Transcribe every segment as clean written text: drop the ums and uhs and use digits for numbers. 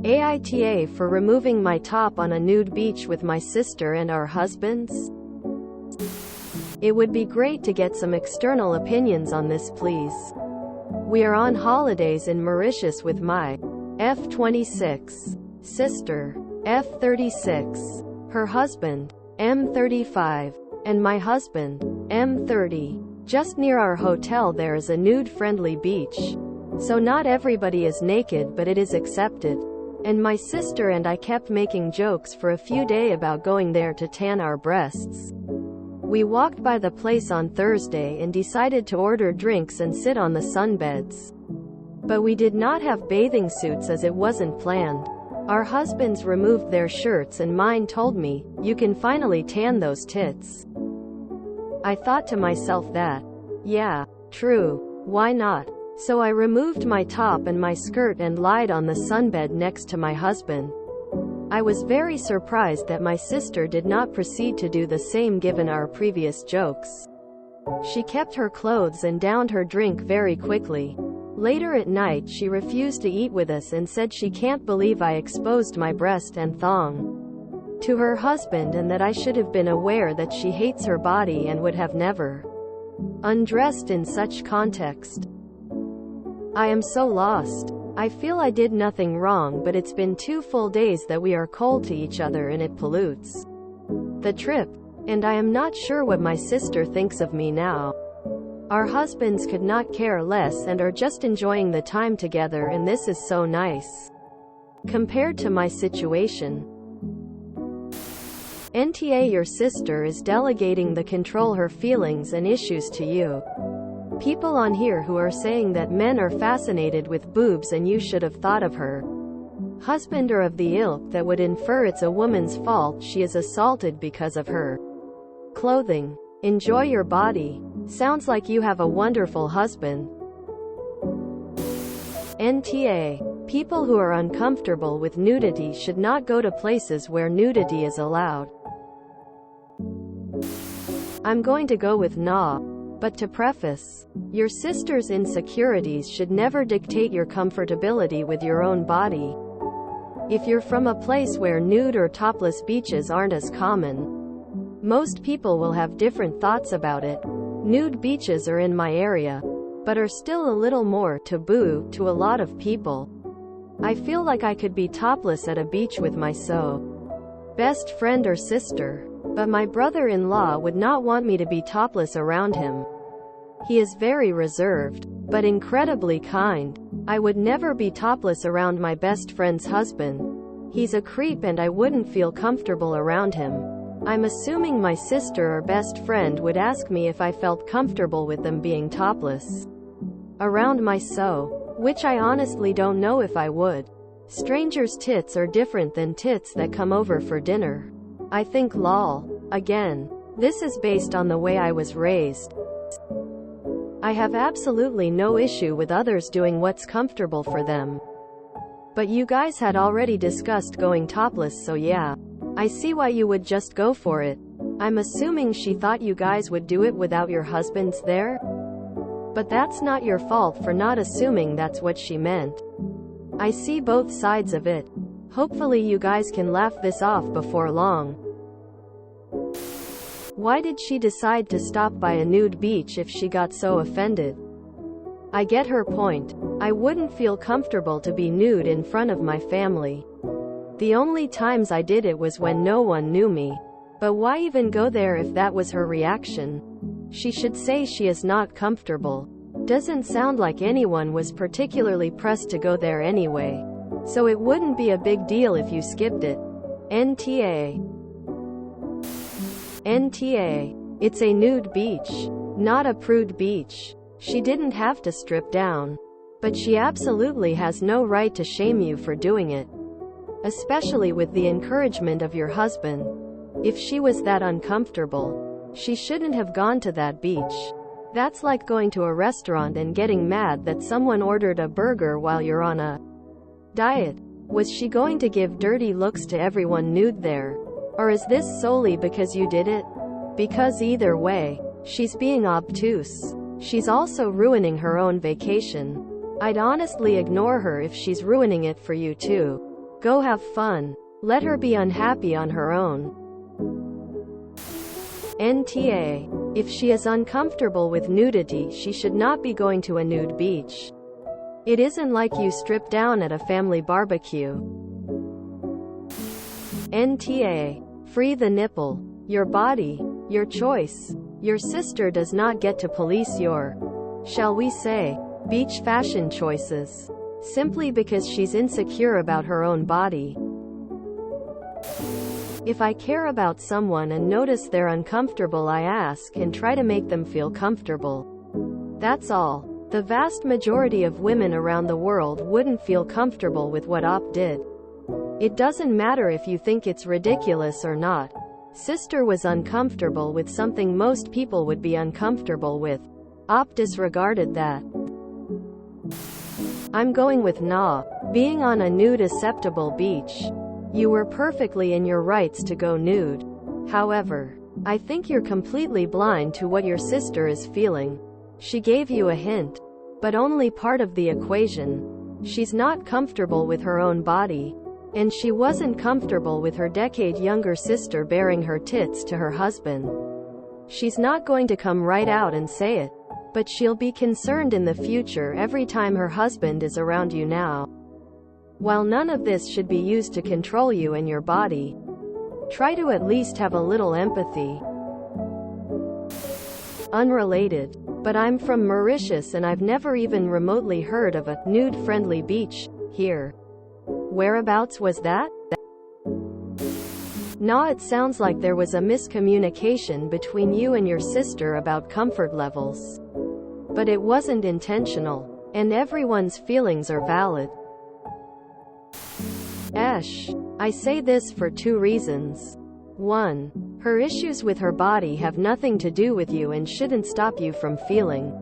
AITA for removing my top on a nude beach with my sister and our husbands? It would be great to get some external opinions on this, please. We are on holidays in Mauritius with my F26 sister, F36, her husband, M35, and my husband, M30. Just near our hotel there is a nude-friendly beach. So not everybody is naked, but it is accepted. And my sister and I kept making jokes for a few days about going there to tan our breasts. We walked by the place on Thursday and decided to order drinks and sit on the sunbeds. But we did not have bathing suits as it wasn't planned. Our husbands removed their shirts and mine told me, "You can finally tan those tits." I thought to myself that, yeah, true, why not? So I removed my top and my skirt and lied on the sunbed next to my husband. I was very surprised that my sister did not proceed to do the same given our previous jokes. She kept her clothes and downed her drink very quickly. Later at night she refused to eat with us and said she can't believe I exposed my breast and thong to her husband and that I should have been aware that she hates her body and would have never undressed in such context. I am so lost. I feel I did nothing wrong, but it's been 2 full days that we are cold to each other and it pollutes the trip. And I am not sure what my sister thinks of me now. Our husbands could not care less and are just enjoying the time together, and this is so nice compared to my situation. NTA, your sister is delegating the control her feelings and issues to you. People on here who are saying that men are fascinated with boobs and you should have thought of her husband are of the ilk that would infer it's a woman's fault she is assaulted because of her clothing. Enjoy your body. Sounds like you have a wonderful husband. NTA. People who are uncomfortable with nudity should not go to places where nudity is allowed. I'm going to go with nah. But to preface, your sister's insecurities should never dictate your comfortability with your own body. If you're from a place where nude or topless beaches aren't as common, most people will have different thoughts about it. Nude beaches are in my area, but are still a little more taboo to a lot of people. I feel like I could be topless at a beach with my best friend or sister. But my brother-in-law would not want me to be topless around him. He is very reserved, but incredibly kind. I would never be topless around my best friend's husband. He's a creep and I wouldn't feel comfortable around him. I'm assuming my sister or best friend would ask me if I felt comfortable with them being topless around my which I honestly don't know if I would. Strangers' tits are different than tits that come over for dinner. I think lol. Again, this is based on the way I was raised. I have absolutely no issue with others doing what's comfortable for them. But you guys had already discussed going topless, so yeah. I see why you would just go for it. I'm assuming she thought you guys would do it without your husbands there? But that's not your fault for not assuming that's what she meant. I see both sides of it. Hopefully you guys can laugh this off before long. Why did she decide to stop by a nude beach if she got so offended? I get her point. I wouldn't feel comfortable to be nude in front of my family. The only times I did it was when no one knew me. But why even go there if that was her reaction? She should say she is not comfortable. Doesn't sound like anyone was particularly pressed to go there anyway. So it wouldn't be a big deal if you skipped it. NTA. NTA. It's a nude beach, not a prude beach. She didn't have to strip down. But she absolutely has no right to shame you for doing it. Especially with the encouragement of your husband. If she was that uncomfortable, she shouldn't have gone to that beach. That's like going to a restaurant and getting mad that someone ordered a burger while you're on a diet. Was she going to give dirty looks to everyone nude there? Or is this solely because you did it? Because either way, she's being obtuse. She's also ruining her own vacation. I'd honestly ignore her if she's ruining it for you too. Go have fun. Let her be unhappy on her own. NTA. If she is uncomfortable with nudity, she should not be going to a nude beach. It isn't like you strip down at a family barbecue. NTA. Free the nipple. Your body. Your choice. Your sister does not get to police your, shall we say, beach fashion choices, simply because she's insecure about her own body. If I care about someone and notice they're uncomfortable, I ask and try to make them feel comfortable. That's all. The vast majority of women around the world wouldn't feel comfortable with what Op did. It doesn't matter if you think it's ridiculous or not. Sister was uncomfortable with something most people would be uncomfortable with. Op disregarded that. I'm going with nah. Being on a nude acceptable beach. You were perfectly in your rights to go nude. However, I think you're completely blind to what your sister is feeling. She gave you a hint, but only part of the equation. She's not comfortable with her own body, and she wasn't comfortable with her decade-younger sister baring her tits to her husband. She's not going to come right out and say it, but she'll be concerned in the future every time her husband is around you now. While none of this should be used to control you and your body, try to at least have a little empathy. Unrelated, but I'm from Mauritius and I've never even remotely heard of a nude-friendly beach here. Whereabouts was that? Nah, it sounds like there was a miscommunication between you and your sister about comfort levels. But it wasn't intentional, and everyone's feelings are valid. I say this for two reasons. 1. Her issues with her body have nothing to do with you and shouldn't stop you from feeling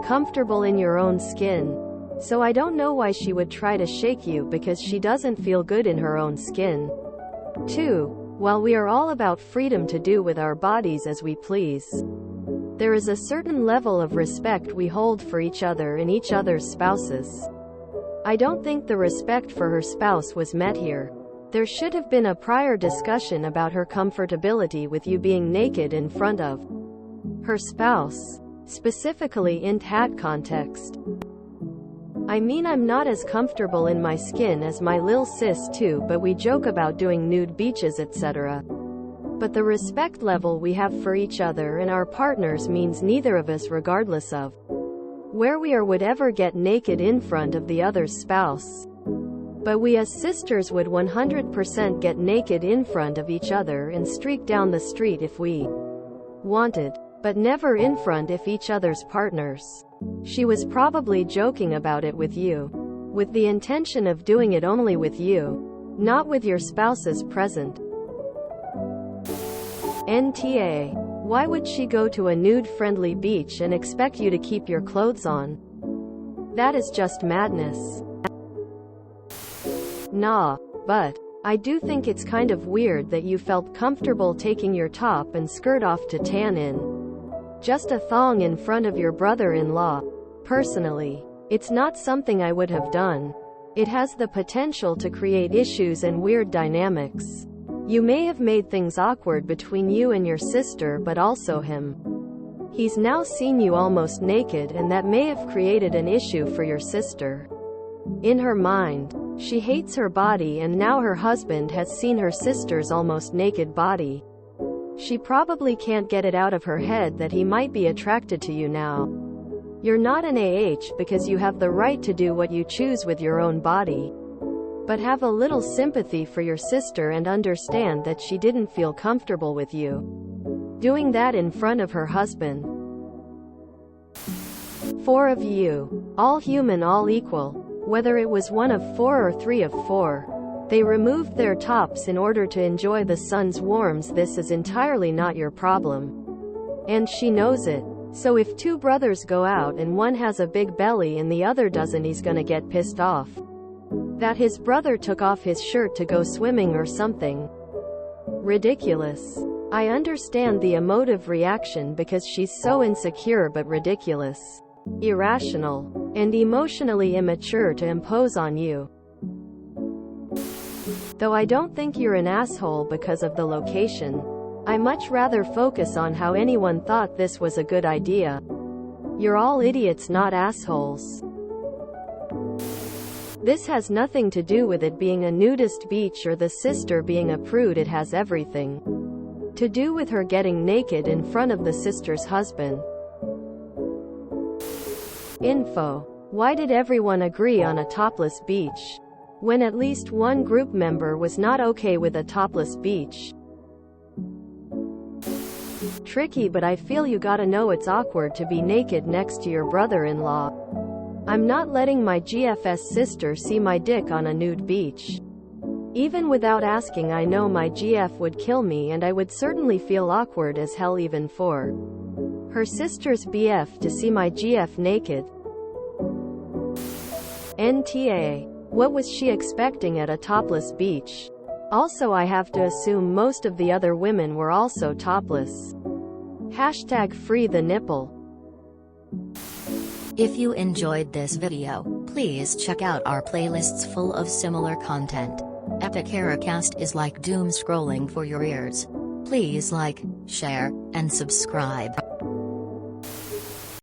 comfortable in your own skin. So I don't know why she would try to shake you because she doesn't feel good in her own skin. 2. While we are all about freedom to do with our bodies as we please, there is a certain level of respect we hold for each other and each other's spouses. I don't think the respect for her spouse was met here. There should have been a prior discussion about her comfortability with you being naked in front of her spouse, specifically in that context. I mean, I'm not as comfortable in my skin as my lil sis too, but we joke about doing nude beaches etc. But the respect level we have for each other and our partners means neither of us, regardless of where we are, would ever get naked in front of the other's spouse. But we as sisters would 100% get naked in front of each other and streak down the street if we wanted, but never in front of each other's partners. She was probably joking about it with you, with the intention of doing it only with you, not with your spouses present. NTA. Why would she go to a nude-friendly beach and expect you to keep your clothes on? That is just madness. Nah, but I do think it's kind of weird that you felt comfortable taking your top and skirt off to tan in just a thong in front of your brother-in-law. Personally, it's not something I would have done. It has the potential to create issues and weird dynamics. You may have made things awkward between you and your sister, but also him. He's now seen you almost naked, and that may have created an issue for your sister. In her mind, she hates her body, and now her husband has seen her sister's almost naked body. She probably can't get it out of her head that he might be attracted to you now. You're not an because you have the right to do what you choose with your own body. But have a little sympathy for your sister and understand that she didn't feel comfortable with you doing that in front of her husband. 4 of you. All human, all equal. Whether it was 1 of 4 or 3 of 4. They removed their tops in order to enjoy the sun's warmth. This is entirely not your problem. And she knows it. So if 2 brothers go out and one has a big belly and the other doesn't, he's gonna get pissed off that his brother took off his shirt to go swimming or something. Ridiculous. I understand the emotive reaction because she's so insecure, but ridiculous, irrational, and emotionally immature to impose on you. Though I don't think you're an asshole because of the location. I much rather focus on how anyone thought this was a good idea. You're all idiots, not assholes. This has nothing to do with it being a nudist beach or the sister being a prude. It has everything to do with her getting naked in front of the sister's husband. Info. Why did everyone agree on a topless beach, when at least one group member was not okay with a topless beach? Tricky, but I feel you gotta know it's awkward to be naked next to your brother-in-law. I'm not letting my GF's sister see my dick on a nude beach. Even without asking, I know my GF would kill me, and I would certainly feel awkward as hell even for her sister's BF to see my GF naked. NTA. What was she expecting at a topless beach? Also, I have to assume most of the other women were also topless. Hashtag free the nipple. If you enjoyed this video, please check out our playlists full of similar content. AmITheAsshole is like doom scrolling for your ears. Please like, share, and subscribe.